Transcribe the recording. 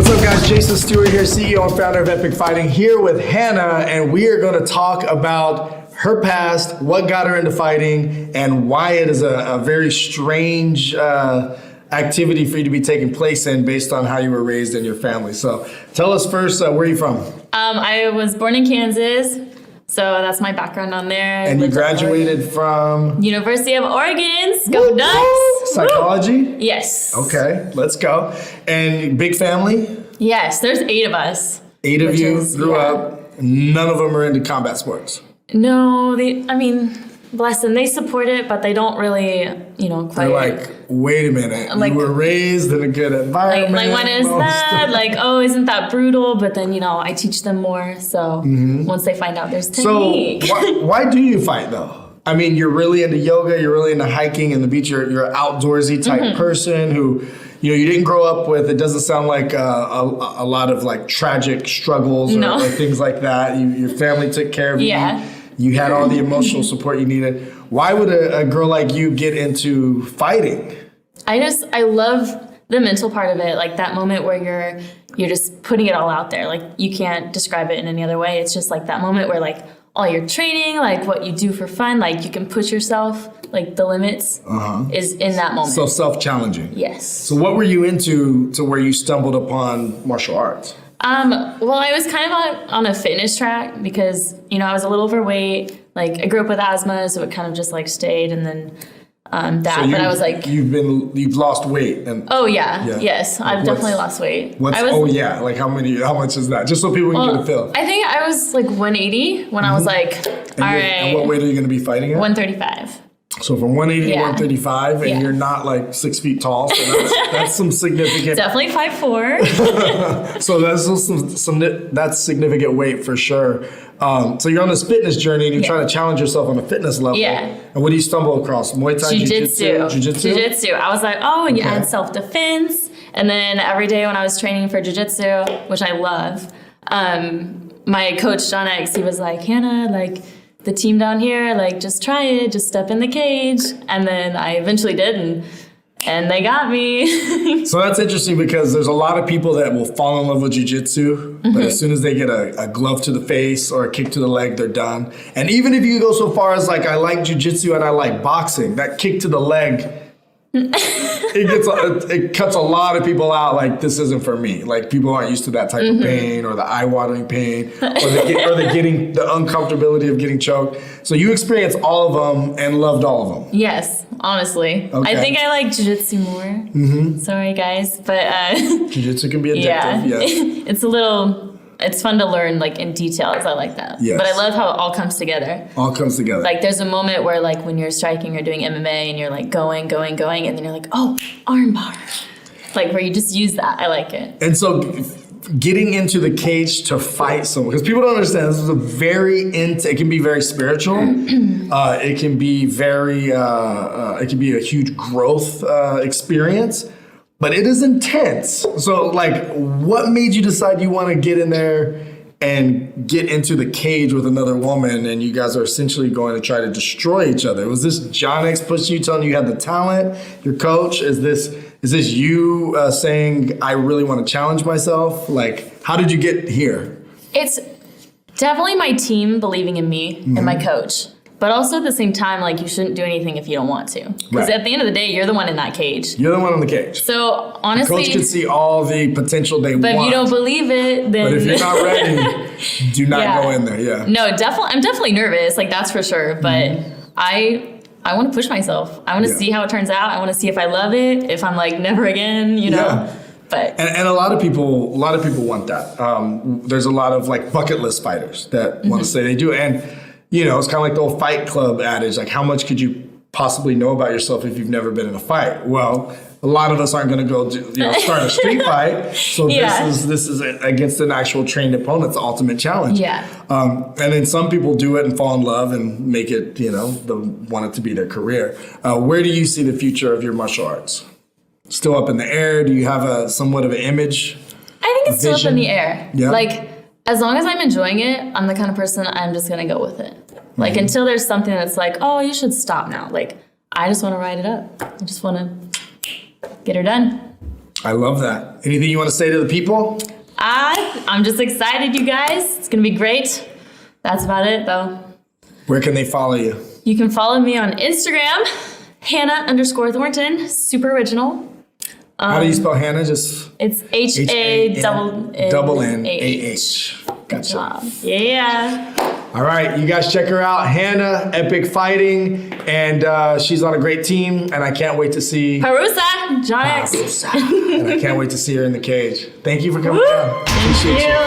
What's up, guys? Jason Stewart here, CEO and founder of Epic Fighting, here with Hannah, and we are going to talk about her past, what got her into fighting, and why it is a very strange activity for you to be taking place in based on how you were raised in your family. So tell us first, where are you from? I was born in Kansas, so that's my background on there. And you graduated from? University of Oregon. Go Ducks! Psychology? Woo! Yes. Okay, let's go. And big family? Yes, there's 8 of us. 8 of you grew up. None of them are into combat sports. No, bless them. They support it, but they don't really, quite. They're like, wait a minute, you were raised in a good environment. Like when is that? Like, oh, isn't that brutal? But then, I teach them more. So once they find out there's technique. So why do you fight though? I mean, you're really into yoga, you're really into hiking and the beach, you're an outdoorsy type person who, you didn't grow up with, it doesn't sound like a lot of like tragic struggles or things like that. Your family took care of you. Yeah. You had all the emotional support you needed. Why would a girl like you get into fighting? I love the mental part of it, like that moment where you're just putting it all out there. Like you can't describe it in any other way. It's just like that moment where like all your training, like what you do for fun, like you can push yourself, like the limits is in that moment. So self-challenging. Yes. So what were you into to where you stumbled upon martial arts? Well, I was kind of on a fitness track because, I was a little overweight. Like I grew up with asthma, so it kind of just like stayed and then but I was like... You've lost weight. Oh, yeah. Yes. I've definitely lost weight. Like how much is that? Just so people can get a feel. I think I was like 180 when I was like, all right. And what weight are you going to be fighting at? 135. So from 180 to 135, and you're not like 6 feet tall, so that's some significant. Definitely 5'4". So that's significant weight for sure. So you're on this fitness journey, and you're trying to challenge yourself on a fitness level. Yeah. And what do you stumble across? Muay Thai, Jiu-Jitsu. Jiu-Jitsu. I was like, and you add self-defense, and then every day when I was training for Jiu-Jitsu, which I love, my coach John X, he was like, Hannah, like. The team down here, like, just try it, just step in the cage. And then I eventually did, and they got me. So that's interesting because there's a lot of people that will fall in love with jiu-jitsu, but as soon as they get a glove to the face or a kick to the leg, they're done. And even if you go so far as like, I like jiu-jitsu and I like boxing, that kick to the leg, it cuts a lot of people out. Like, this isn't for me. Like, people aren't used to that type of pain or the eye-watering pain or the uncomfortability of getting choked. So you experienced all of them and loved all of them. Yes, honestly. Okay. I think I like jiu-jitsu more. Sorry, guys, but jiu-jitsu can be addictive. Yes. It's fun to learn, like, in details. I like that. Yes. But I love how it all comes together. All comes together. Like, there's a moment where, like, when you're striking or doing MMA and you're, like, going, and then you're like, oh, arm bar. Like, where you just use that. I like it. And so getting into the cage to fight someone, because people don't understand, this is it can be very spiritual. It can be it can be a huge growth experience. But it is intense. So, like, what made you decide you want to get in there and get into the cage with another woman and you guys are essentially going to try to destroy each other? Was this John X pushing you, telling you had the talent, your coach? Is this you saying, I really want to challenge myself? Like, how did you get here? It's definitely my team believing in me and my coach. But also at the same time, like, you shouldn't do anything if you don't want to. Because at the end of the day, you're the one in that cage. You're the one in the cage. So, honestly... The coach can see all the potential they want. But if you don't believe it, then... But if you're not ready, do not go in there, No, I'm definitely nervous, like, that's for sure. But I want to push myself. I want to see how it turns out. I want to see if I love it, if I'm like, never again, Yeah. But and a lot of people want that. There's a lot of, like, bucket list fighters that want to say they do. And... it's kind of like the old Fight Club adage, like, how much could you possibly know about yourself if you've never been in a fight? Well, a lot of us aren't going to go start a street fight. So this is against an actual trained opponent, the ultimate challenge. Yeah. And then some people do it and fall in love and make it, want it to be their career. Where do you see the future of your martial arts? Still up in the air? Do you have somewhat of an image? I think it's still up in the air. Yeah. Like, as long as I'm enjoying it, I'm the kind of person I'm just going to go with it. Like, until there's something that's like, oh, you should stop now. Like, I just want to ride it up. I just want to get her done. I love that. Anything you want to say to the people? I'm just excited, you guys. It's gonna be great. That's about it, though. Where can they follow you? You can follow me on Instagram, Hannah_Thornton. Super original. How do you spell Hannah? Just It's HANNAH. Gotcha. Yeah. All right, you guys check her out. Hannah, Epic Fighting, and she's on a great team, and I can't wait to see Harusa, John X. and I can't wait to see her in the cage. Thank you for coming down. Appreciate you.